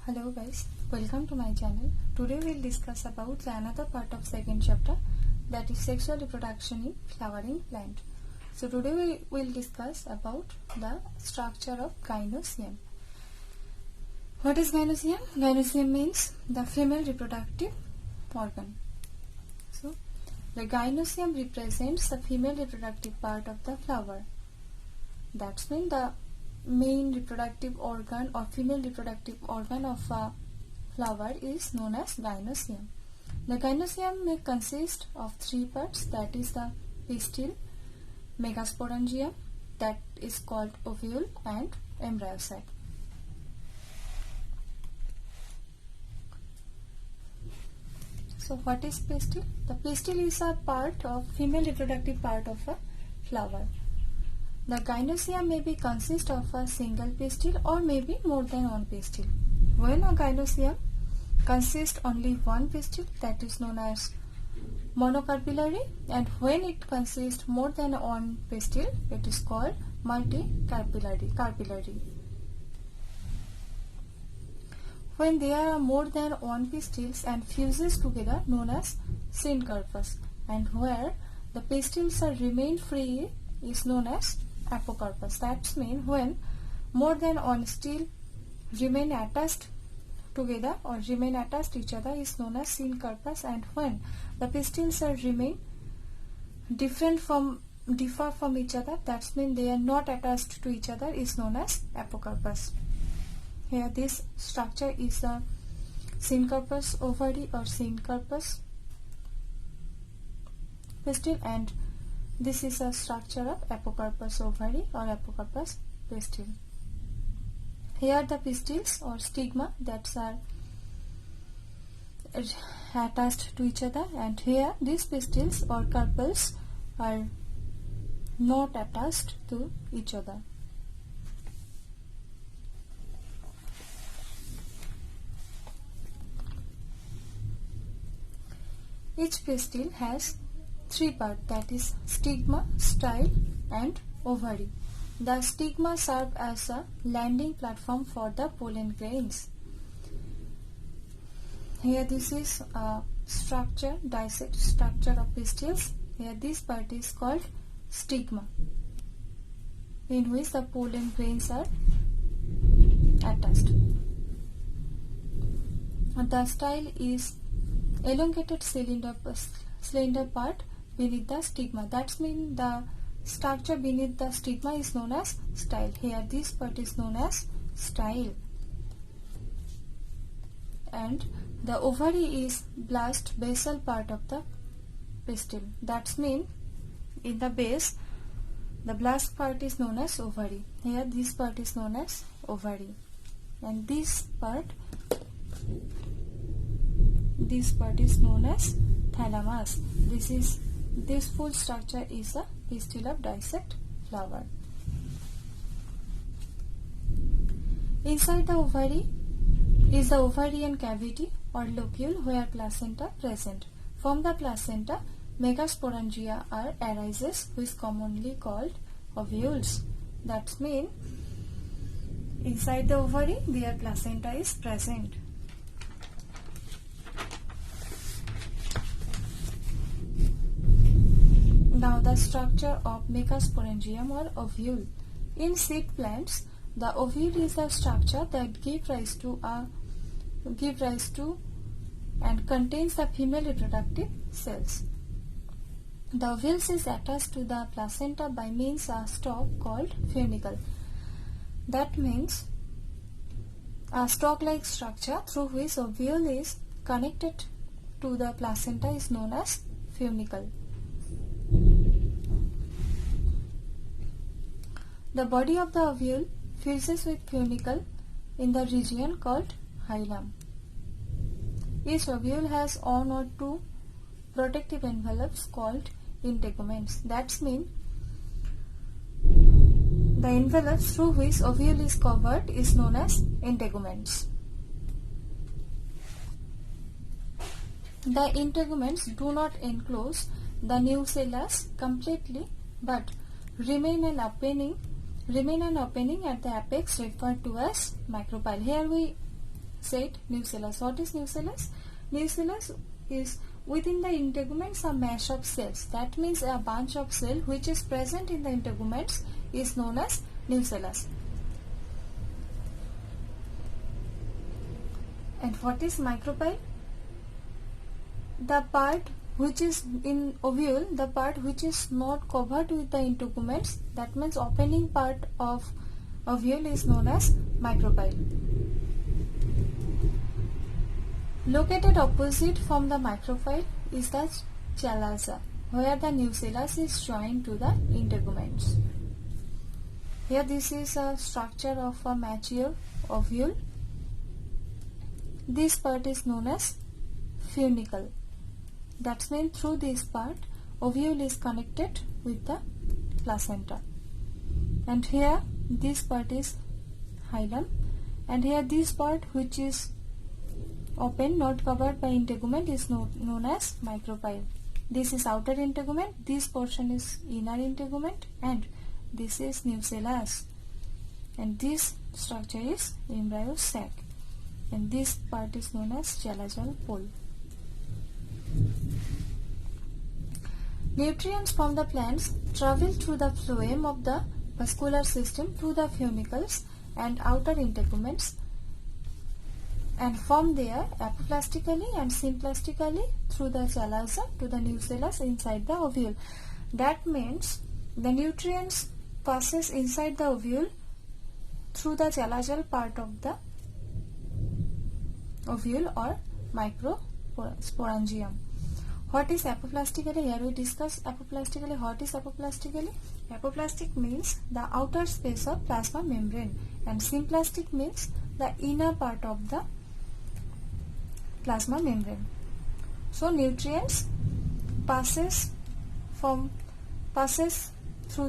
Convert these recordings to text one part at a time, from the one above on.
Hello guys, welcome to my channel. Today we'll discuss about the another part of second chapter, that is sexual reproduction in flowering plant. So today we will discuss about the structure of gynoecium. What is gynoecium? Gynoecium means the female reproductive organ. So the gynoecium represents the female reproductive part of the flower. That's mean the main reproductive organ or female reproductive organ of a flower is known as gynoecium. The gynoecium may consist of three parts, that is the pistil, megasporangium, that is called ovule, and embryosac. So what is pistil? The pistil is a part of female reproductive part of a flower. The gynoecium may be consist of a single pistil or maybe more than one pistil. When a gynoecium consists only one pistil, that is known as monocarpillary, and when it consists more than one pistil, it is called multicarpillary. When there are more than one pistils and fuses together, known as syncarpus, and where the pistils are remain free is known as apocarpus. That means when more than one still remain attached together or remain attached to each other is known as syncarpus, and when the pistils are remain differ from each other, that means they are not attached to each other, is known as apocarpus. Here this structure is a syncarpus ovary or syncarpus pistil, and this is a structure of apocarpus ovary or apocarpus pistil. Here the pistils or stigma that are attached to each other, and here these pistils or carpels are not attached to each other. Each pistil has three parts, that is stigma, style, and ovary. The stigma serves as a landing platform for the pollen grains. Here this is a structure, dissect structure of pistils. Here this part is called stigma, in which the pollen grains are attached. The style is elongated cylinder part beneath the stigma. That means the structure beneath the stigma is known as style. Here this part is known as style. And the ovary is blast basal part of the pistil. That means in the base the blast part is known as ovary. Here this part is known as ovary, and this part is known as thalamus. This full structure is a pistil of dissect flower. Inside the ovary is the ovarian cavity or locule where placenta present. From the placenta, megasporangia arises, which is commonly called ovules. That means inside the ovary their placenta is present. Now the structure of megasporangium or ovule. In seed plants, the ovule is the structure that give rise to and contains the female reproductive cells. The ovules is attached to the placenta by means of a stalk called funicle. That means a stalk-like structure through which ovule is connected to the placenta is known as funicle. The body of the ovule fuses with funicle in the region called hilum. Each ovule has one or two protective envelopes called integuments. That means the envelopes through which ovule is covered is known as integuments. The integuments do not enclose the nucellus completely, but remain an opening at the apex referred to as macropyle. Here we said nucellus. What is nucellus? Nucellus is within the integuments a mass of cells. That means a bunch of cell which is present in the integuments is known as nucellus. And what is micropyle? The part which is in ovule, the part which is not covered with the integuments, that means opening part of ovule is known as micropyle. Located opposite from the micropyle is the chalaza, where the nucellus is joined to the integuments. Here this is a structure of a mature ovule. This part is known as funicle. That means through this part ovule is connected with the placenta. And here this part is hilum, and here this part which is open, not covered by integument, is known as micropyle. This is outer integument, this portion is inner integument, and this is nucellus, and this structure is embryo sac, and this part is known as chalazal pole. Nutrients from the plants travel through the phloem of the vascular system to the funicles and outer integuments, and from there apoplastically and symplastically through the chalaza to the nucellus inside the ovule. That means the nutrients passes inside the ovule through the chalazal part of the ovule or microsporangium. What is apoplastically? Here we discuss apoplastically. What is apoplastically? Apoplastic means the outer space of plasma membrane, and symplastic means the inner part of the plasma membrane. So nutrients passes through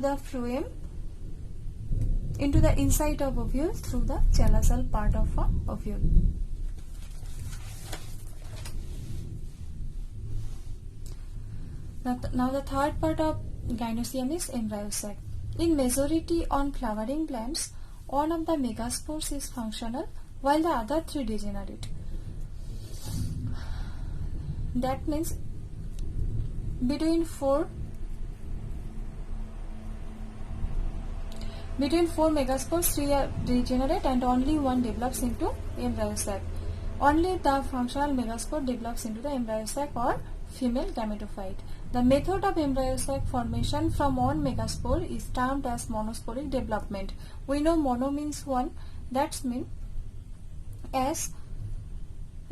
the phloem into the inside of ovule through the chalazal part of a ovule. Now the third part of gynoecium is embryo sac. In majority on flowering plants, one of the megaspores is functional while the other three degenerate. That means between four megaspores, 3 are degenerate and only one develops into embryo sac. Only the functional megaspore develops into the embryo sac or female gametophyte. The method of embryo sac formation from one megaspore is termed as monosporic development. We know mono means one. That means as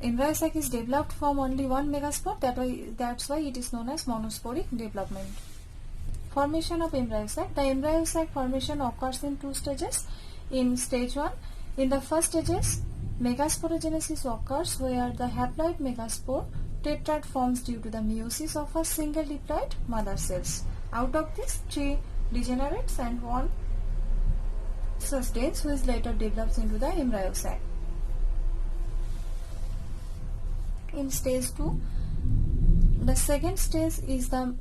embryo sac is developed from only one megaspore, that's why it is known as monosporic development. Formation of embryo sac. The embryo sac formation occurs in 2 stages. In stage 1, in the first stages, megasporogenesis occurs where the haploid megaspore tetrad forms due to the meiosis of a single diploid mother cells. Out of this, 3 degenerates and 1 sustains, which later develops into the embryo sac. In stage 2, the second stage is the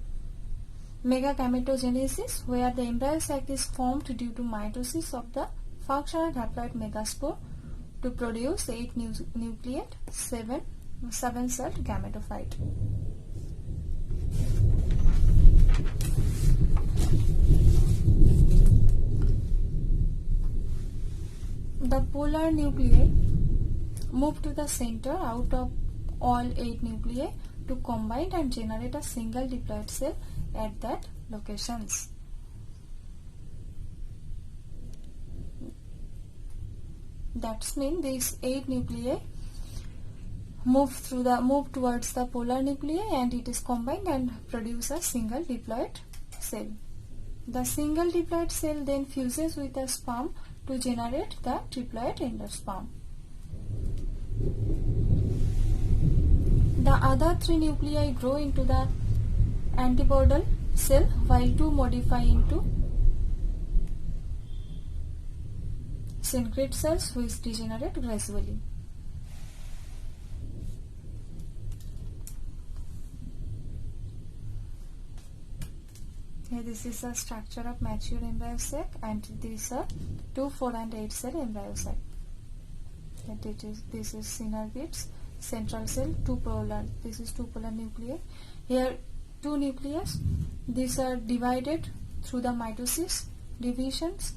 megagametogenesis, where the embryo sac is formed due to mitosis of the functional haploid megaspore to produce 8 nucleate 7-celled gametophyte. The polar nuclei move to the center out of all 8 nuclei to combine and generate a single diploid cell at that locations. That means these 8 nuclei move towards the polar nuclei, and it is combined and produce a single diploid cell. The single diploid cell then fuses with the sperm to generate the triploid endosperm. The other 3 nuclei grow into the antipodal cell, while 2 modify into syncrete cells which degenerate gradually. Here this is a structure of mature embryo sac, and these are 2, 4 and 8 cell embryo sac. This is synergids. Central cell, two polar. This is two polar nuclei. Here two nucleus. These are divided through the mitosis divisions,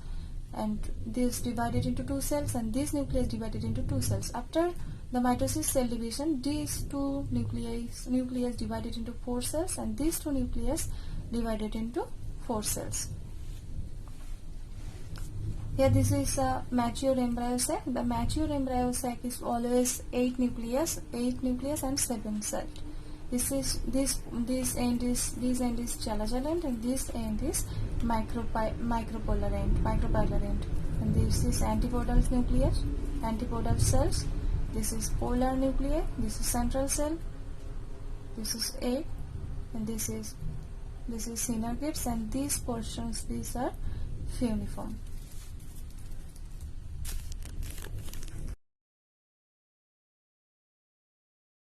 and this divided into two cells, and this nucleus divided into two cells. After the mitosis cell division, these two nucleus divided into four cells, and these two nucleus divided into four cells. Here this is a mature embryo sac. The mature embryo sac is always 8 nucleus and 7 cells. This end is chalaza end, and this end is micropolar end. And this is antipodal nucleus, antipodal cells. This is polar nuclei. This is central cell. This is egg, and this is synergids, and these portions, these are funiform.